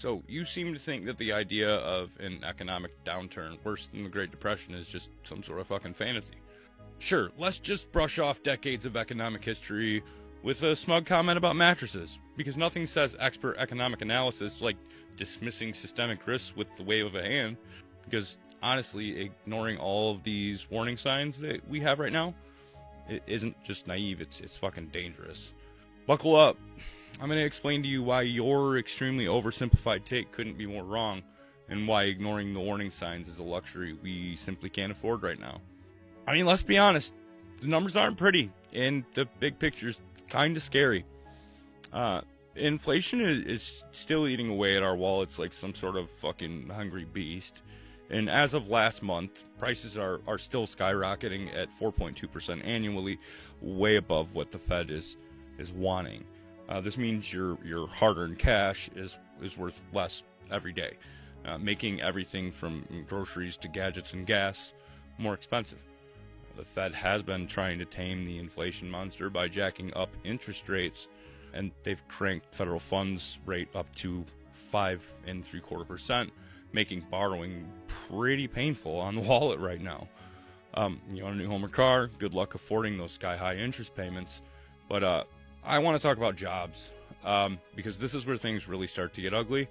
So you seem to think that the idea of an economic downturn worse than the Great Depression is just some sort of fucking fantasy. Sure, let's just brush off decades of economic history with a smug comment about mattresses, because nothing says expert economic analysis like dismissing systemic risks with the wave of a hand, because honestly, ignoring all of these warning signs that we have right now, it isn't just naive, it's fucking dangerous. Buckle up. I'm going to explain to you why your extremely oversimplified take couldn't be more wrong, and why ignoring the warning signs is a luxury we simply can't afford right now. I mean, let's be honest, the numbers aren't pretty, and the big picture's kind of scary. Inflation is still eating away at our wallets like some sort of fucking hungry beast. And as of last month, prices are still skyrocketing at 4.2% annually, way above what the Fed is wanting. This means your hard-earned cash is worth less every day, making everything from groceries to gadgets and gas more expensive. The Fed has been trying to tame the inflation monster by jacking up interest rates, and they've cranked federal funds rate up to 5.75%, making borrowing pretty painful on the wallet right now. You want a new home or car? Good luck affording those sky-high interest payments. But I want to talk about jobs, because this is where things really start to get ugly.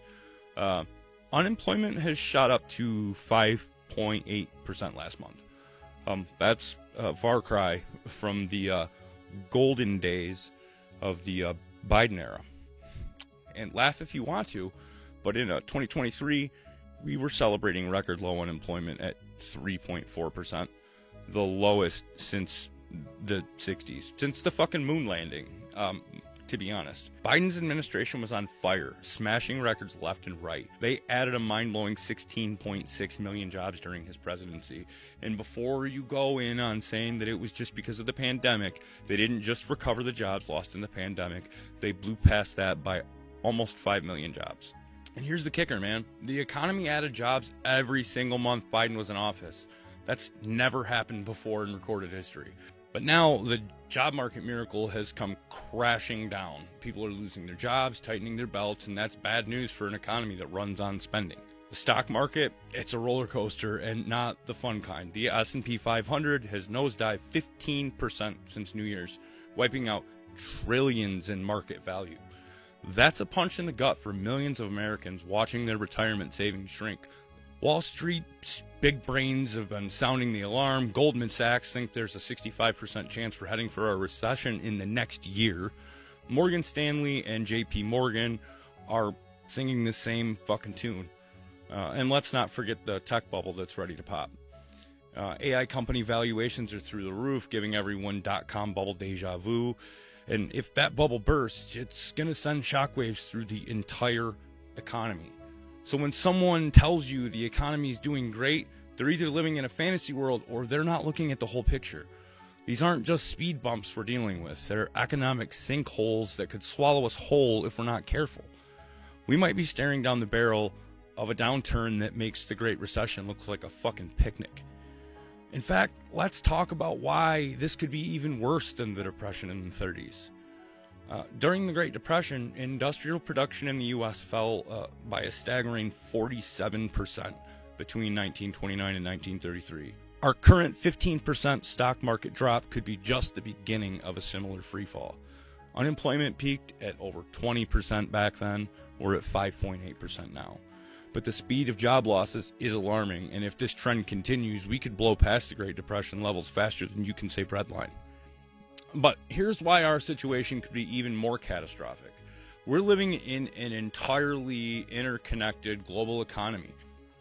Unemployment has shot up to 5.8% last month. That's a far cry from the golden days of the Biden era. And laugh if you want to, but in 2023, we were celebrating record low unemployment at 3.4%, the lowest since the 60s, since the fucking moon landing, to be honest. Biden's administration was on fire, smashing records left and right. They added a mind-blowing 16.6 million jobs during his presidency. And before you go in on saying that it was just because of the pandemic, they didn't just recover the jobs lost in the pandemic, they blew past that by almost 5 million jobs. And here's the kicker, man. The economy added jobs every single month Biden was in office. That's never happened before in recorded history. But now the job market miracle has come crashing down. People are losing their jobs, tightening their belts, and that's bad news for an economy that runs on spending. The stock market, it's a roller coaster, and not the fun kind. The S&P 500 has nosedived 15% since New Year's, wiping out trillions in market value. That's a punch in the gut for millions of Americans watching their retirement savings shrink. Wall Street's big brains have been sounding the alarm. Goldman Sachs think there's a 65% chance we're heading for a recession in the next year. Morgan Stanley and JP Morgan are singing the same fucking tune. And let's not forget the tech bubble that's ready to pop. AI company valuations are through the roof, giving everyone .com bubble deja vu. And if that bubble bursts, it's going to send shockwaves through the entire economy. So when someone tells you the economy is doing great, they're either living in a fantasy world or they're not looking at the whole picture. These aren't just speed bumps we're dealing with. They're economic sinkholes that could swallow us whole if we're not careful. We might be staring down the barrel of a downturn that makes the Great Recession look like a fucking picnic. In fact, let's talk about why this could be even worse than the Depression in the 30s. During the Great Depression, industrial production in the U.S. fell by a staggering 47% between 1929 and 1933. Our current 15% stock market drop could be just the beginning of a similar freefall. Unemployment peaked at over 20% back then. We're at 5.8% now. But the speed of job losses is alarming, and if this trend continues, we could blow past the Great Depression levels faster than you can say breadline. But here's why our situation could be even more catastrophic. We're living in an entirely interconnected global economy.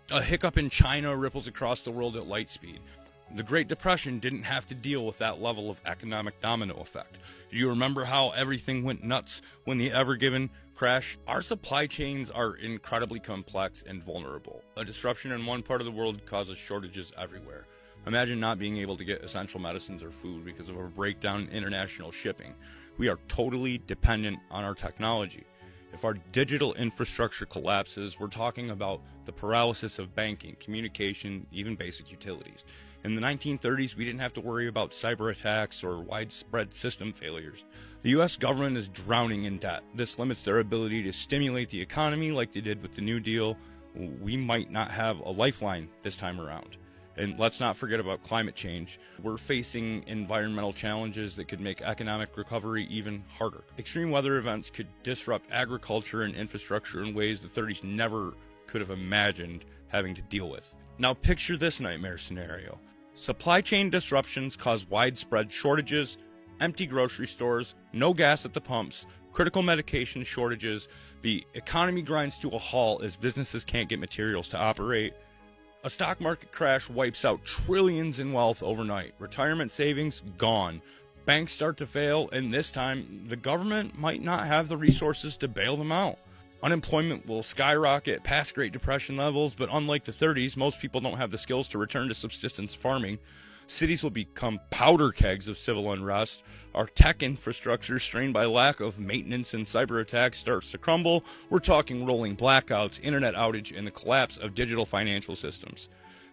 A hiccup in China ripples across the world at light speed. The Great Depression didn't have to deal with that level of economic domino effect. Do you remember how everything went nuts when the Ever Given crashed? Our supply chains are incredibly complex and vulnerable. A disruption in one part of the world causes shortages everywhere. Imagine not being able to get essential medicines or food because of a breakdown in international shipping. We are totally dependent on our technology. If our digital infrastructure collapses, we're talking about the paralysis of banking, communication, even basic utilities. In the 1930s, we didn't have to worry about cyber attacks or widespread system failures. The US government is drowning in debt. This limits their ability to stimulate the economy like they did with the New Deal. We might not have a lifeline this time around. And let's not forget about climate change. We're facing environmental challenges that could make economic recovery even harder. Extreme weather events could disrupt agriculture and infrastructure in ways the 30s never could have imagined having to deal with. Now picture this nightmare scenario. Supply chain disruptions cause widespread shortages, empty grocery stores, no gas at the pumps, critical medication shortages. The economy grinds to a halt as businesses can't get materials to operate. A stock market crash wipes out trillions in wealth overnight. Retirement savings gone. Banks start to fail, and this time the government might not have the resources to bail them out. Unemployment will skyrocket past Great Depression levels, but unlike the 30s, most people don't have the skills to return to subsistence farming. Cities will become powder kegs of civil unrest. Our tech infrastructure, strained by lack of maintenance and cyber attacks, starts to crumble. We're talking rolling blackouts, internet outage, and the collapse of digital financial systems.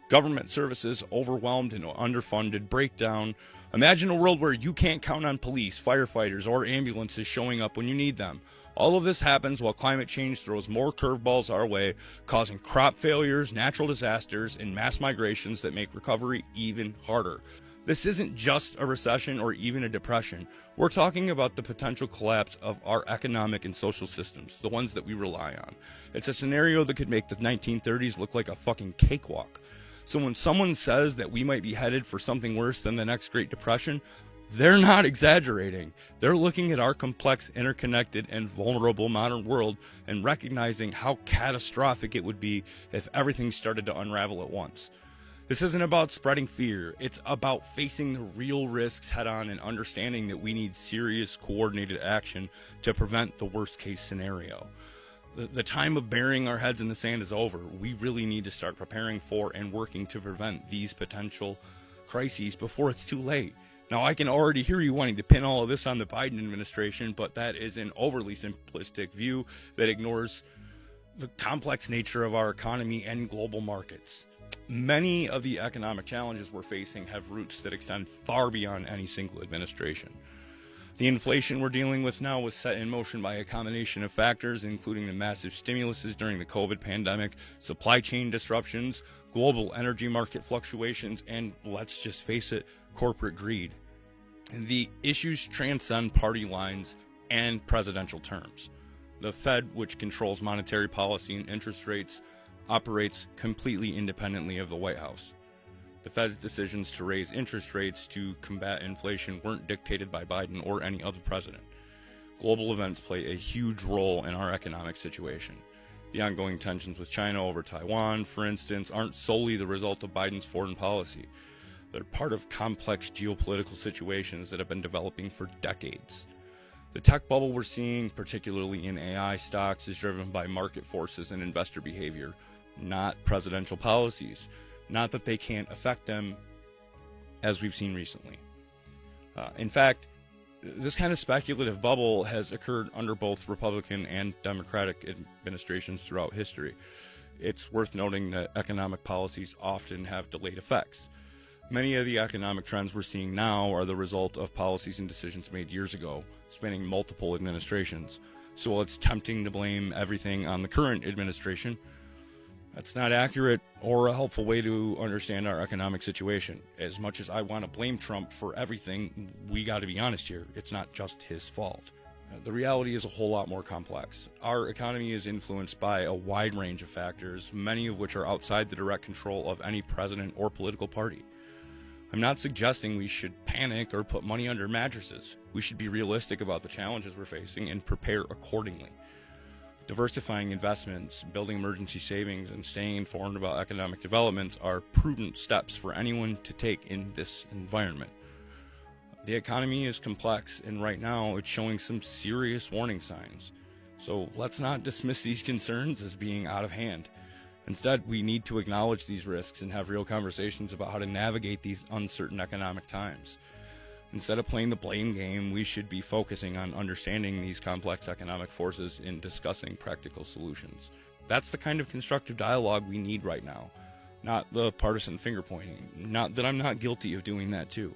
Government services overwhelmed and underfunded, breakdown. Imagine a world where you can't count on police, firefighters, or ambulances showing up when you need them. All of this happens while climate change throws more curveballs our way, causing crop failures, natural disasters, and mass migrations that make recovery even harder. This isn't just a recession or even a depression. We're talking about the potential collapse of our economic and social systems, the ones that we rely on. It's a scenario that could make the 1930s look like a fucking cakewalk. So when someone says that we might be headed for something worse than the next Great Depression, they're not exaggerating. They're looking at our complex, interconnected, and vulnerable modern world and recognizing how catastrophic it would be if everything started to unravel at once. This isn't about spreading fear. It's about facing the real risks head on and understanding that we need serious, coordinated action to prevent the worst case scenario. The time of burying our heads in the sand is over. We really need to start preparing for and working to prevent these potential crises before it's too late. Now, I can already hear you wanting to pin all of this on the Biden administration, but that is an overly simplistic view that ignores the complex nature of our economy and global markets. Many of the economic challenges we're facing have roots that extend far beyond any single administration. The inflation we're dealing with now was set in motion by a combination of factors, including the massive stimuluses during the COVID pandemic, supply chain disruptions, global energy market fluctuations, and let's just face it, corporate greed. And the issues transcend party lines and presidential terms. The Fed, which controls monetary policy and interest rates, operates completely independently of the White House. The Fed's decisions to raise interest rates to combat inflation weren't dictated by Biden or any other president. Global events play a huge role in our economic situation. The ongoing tensions with China over Taiwan, for instance, aren't solely the result of Biden's foreign policy. They're part of complex geopolitical situations that have been developing for decades. The tech bubble we're seeing, particularly in AI stocks, is driven by market forces and investor behavior, not presidential policies. Not that they can't affect them, as we've seen recently. In fact, this kind of speculative bubble has occurred under both Republican and Democratic administrations throughout history. It's worth noting that economic policies often have delayed effects. Many of the economic trends we're seeing now are the result of policies and decisions made years ago, spanning multiple administrations. So while it's tempting to blame everything on the current administration, that's not accurate or a helpful way to understand our economic situation. As much as I want to blame Trump for everything, we got to be honest here. It's not just his fault. The reality is a whole lot more complex. Our economy is influenced by a wide range of factors, many of which are outside the direct control of any president or political party. I'm not suggesting we should panic or put money under mattresses. We should be realistic about the challenges we're facing and prepare accordingly. Diversifying investments, building emergency savings, and staying informed about economic developments are prudent steps for anyone to take in this environment. The economy is complex, and right now it's showing some serious warning signs. So let's not dismiss these concerns as being out of hand. Instead, we need to acknowledge these risks and have real conversations about how to navigate these uncertain economic times. Instead of playing the blame game, we should be focusing on understanding these complex economic forces and discussing practical solutions. That's the kind of constructive dialogue we need right now, not the partisan finger pointing. Not that I'm not guilty of doing that too.